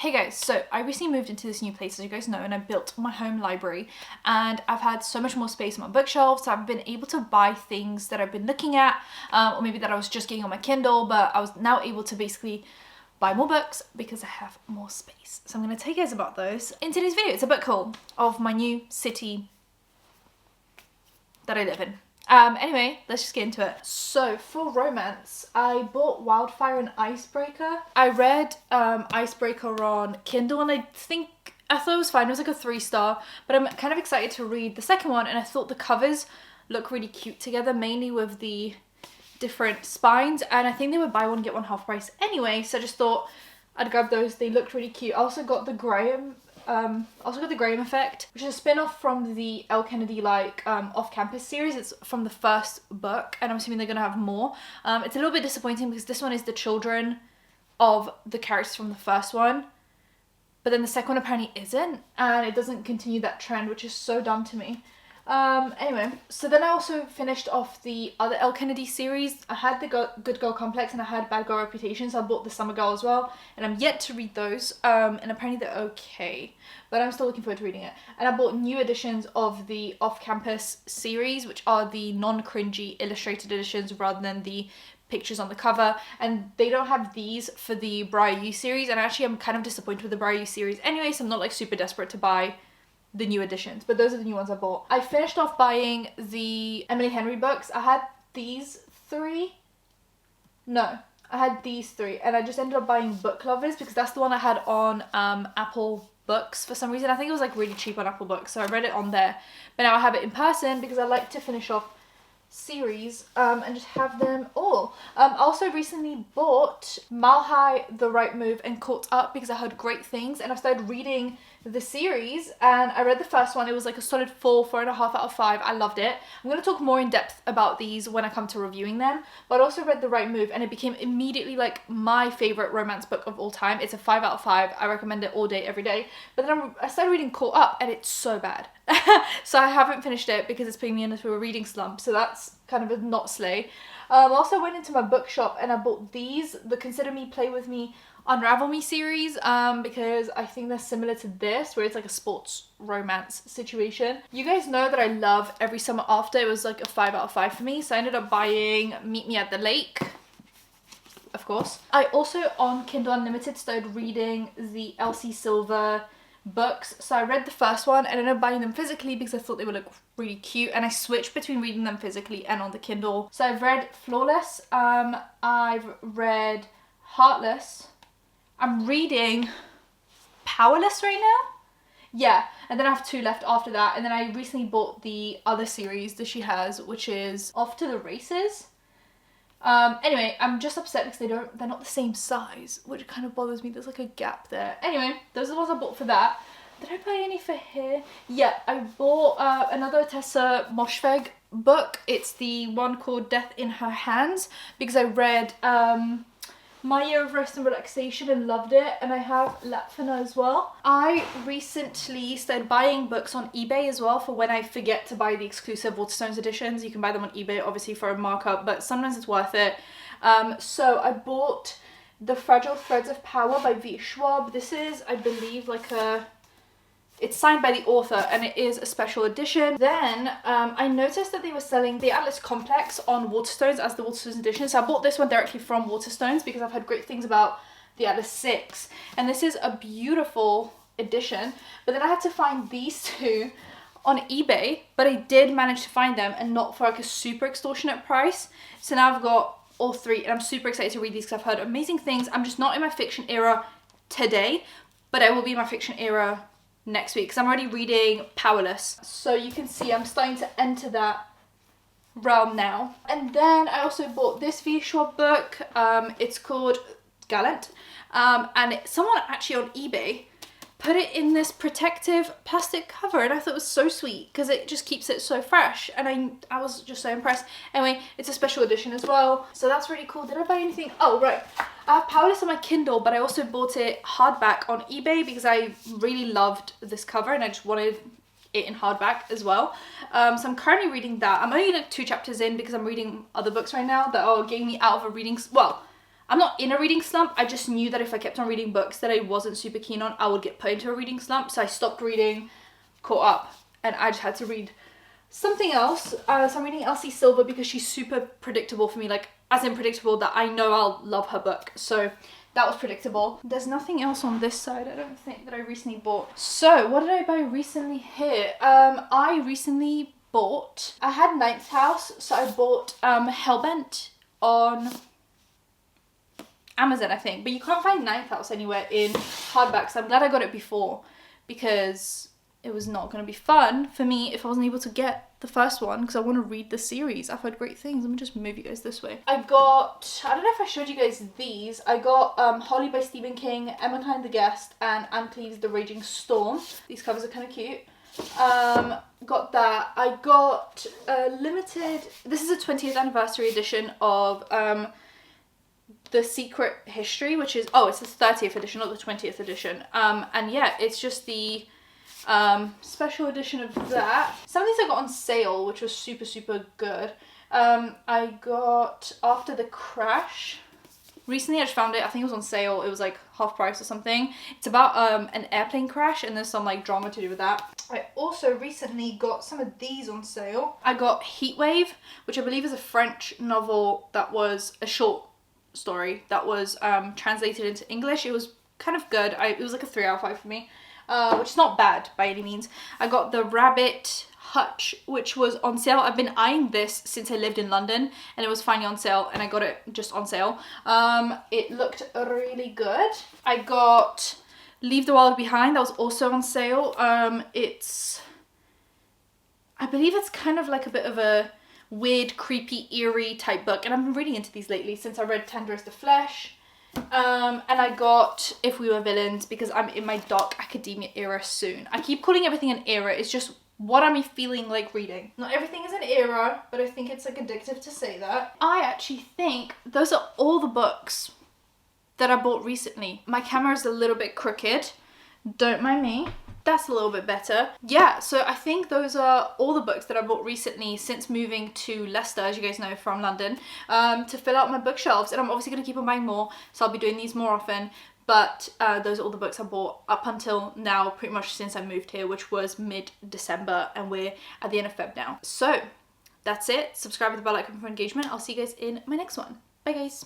Hey guys, so I recently moved into this new place, as you guys know, and I built my home library, and I've had so much more space on my bookshelves, so I've been able to buy things that I've been looking at, or maybe that I was just getting on my Kindle, but I was now able to basically buy more books because I have more space. So I'm going to tell you guys about those in today's video. It's a book haul of my new city that I live in. Anyway, let's just get into it. So for romance, I bought Wildfire and Icebreaker. I read Icebreaker on Kindle and I thought it was fine. It was like a 3-star, but I'm kind of excited to read the second one, and I thought the covers look really cute together, mainly with the different spines, and I think they were buy one get one half price anyway, so I just thought I'd grab those. They looked really cute. I also got the Graham Effect, which is a spin-off from the Elle Kennedy off-campus series. It's from the first book, and I'm assuming they're gonna have more. It's a little bit disappointing because this one is the children of the characters from the first one, but then the second one apparently isn't, and it doesn't continue that trend, which is so dumb to me. Anyway, so then I also finished off the other Elle Kennedy series. I had the Good Girl Complex and I had Bad Girl Reputation, so I bought the Summer Girl as well, and I'm yet to read those, and apparently they're okay, but I'm still looking forward to reading it. And I bought new editions of the Off-Campus series, which are the non-cringy illustrated editions rather than the pictures on the cover, and they don't have these for the Briar U series, and actually I'm kind of disappointed with the Briar U series anyway, so I'm not like super desperate to buy the new editions, but those are the new ones I bought. I finished off buying the Emily Henry books. I had these three, and I just ended up buying Book Lovers because that's the one I had on Apple Books for some reason. I think it was like really cheap on Apple Books, so I read it on there, but now I have it in person because I like to finish off series and just have them all. I also recently bought Mile High, The Right Move and Caught Up because I heard great things, and I started reading the series, and I read the first one. It was like a solid 4.5 out of 5. I loved it. I'm going to talk more in depth about these when I come to reviewing them, but I also read The Right Move and it became immediately like my favorite romance book of all time. It's a 5 out of 5. I recommend it all day, every day. But then I started reading Caught Up and it's so bad. So I haven't finished it because it's putting me into a reading slump, so that's kind of a not slay. I also went into my bookshop and I bought these, the Consider Me, Play With Me, Unravel Me series, because I think they're similar to this, where it's like a sports romance situation. You guys know that I love Every Summer After. It was like a 5 out of 5 for me, so I ended up buying Meet Me at the Lake, of course. I also, on Kindle Unlimited, started reading the Elsie Silver books. So I read the first one and ended up buying them physically because I thought they would look really cute, and I switched between reading them physically and on the Kindle. So I've read Flawless, I've read Heartless, I'm reading Powerless right now. Yeah, and then I have 2 left after that, and then I recently bought the other series that she has, which is Off to the Races. Anyway, I'm just upset because they're not the same size, which kind of bothers me. There's like a gap there. Anyway, those are the ones I bought for that. Did I buy any for here? Yeah, I bought another Tessa Moshfegh book. It's the one called Death in Her Hands because I read My Year of Rest and Relaxation and loved it, and I have Lapfina as well. I recently started buying books on eBay as well for when I forget to buy the exclusive Waterstones editions. You can buy them on eBay obviously for a markup, but sometimes it's worth it. So I bought The Fragile Threads of Power by V. Schwab. This is, I believe, like it's signed by the author and it is a special edition. Then I noticed that they were selling the Atlas Complex on Waterstones as the Waterstones edition. So I bought this one directly from Waterstones because I've heard great things about the Atlas 6. And this is a beautiful edition. But then I had to find these two on eBay, but I did manage to find them and not for like a super extortionate price. So now I've got all 3 and I'm super excited to read these because I've heard amazing things. I'm just not in my fiction era today, but I will be in my fiction era next week because I'm already reading Powerless, so you can see I'm starting to enter that realm now. And then I also bought this V. Schwab book. It's called Gallant, and someone actually on eBay put it in this protective plastic cover, and I thought it was so sweet because it just keeps it so fresh, and I was just so impressed. Anyway, it's a special edition as well, so that's really cool. Did I buy anything? Oh right, I have Powerless on my Kindle, but I also bought it hardback on eBay because I really loved this cover and I just wanted it in hardback as well. So I'm currently reading that. I'm only like 2 chapters in because I'm reading other books right now that are getting me out of a reading, well, I'm not in a reading slump. I just knew that if I kept on reading books that I wasn't super keen on, I would get put into a reading slump. So I stopped reading, caught up, and I just had to read something else. So I'm reading Elsie Silver because she's super predictable for me, like as in predictable that I know I'll love her book. So that was predictable. There's nothing else on this side, I don't think, that I recently bought. So what did I buy recently here? I recently bought, I had Ninth House, so I bought Hellbent on Amazon, I think, but you can't find Ninth House anywhere in hardback, so I'm glad I got it before, because it was not going to be fun for me if I wasn't able to get the first one, because I want to read the series. I've heard great things. Let me just move you guys this way. I got, I don't know if I showed you guys these. I got Holly by Stephen King, Emma Kind the Guest, and Anne Cleeve's The Raging Storm. These covers are kind of cute. Got that. I got a limited, this is a 20th anniversary edition of The Secret History, which is, oh, it's the 30th edition, not the 20th edition. And yeah, it's just the special edition of that. Some of these I got on sale, which was super, super good. I got After the Crash. Recently I just found it, I think it was on sale, it was like half price or something. It's about an airplane crash, and there's some like drama to do with that. I also recently got some of these on sale. I got Heatwave, which I believe is a French novel that was a short story that was translated into English. It was kind of good. It was like a 3 out of 5 for me, which is not bad by any means. I got The Rabbit Hutch, which was on sale. I've been eyeing this since I lived in London, and it was finally on sale, and I got it just on sale. It looked really good. I got Leave the World Behind, that was also on sale. It's, I believe it's kind of like a bit of a weird, creepy, eerie type book, and I've been reading into these lately since I read Tender as the Flesh. And I got If We Were Villains because I'm in my dark academia era soon. I keep calling everything an era, it's just what am I feeling like reading. Not everything is an era, but I think it's like addictive to say that. I actually think those are all the books that I bought recently. My camera is a little bit crooked, don't mind me. That's a little bit better. Yeah, so I think those are all the books that I bought recently since moving to Leicester, as you guys know, from London, to fill out my bookshelves. And I'm obviously going to keep on buying more, so I'll be doing these more often. But those are all the books I bought up until now, pretty much since I moved here, which was mid-December, and we're at the end of Feb now. So that's it. Subscribe with the bell icon for engagement. I'll see you guys in my next one. Bye guys.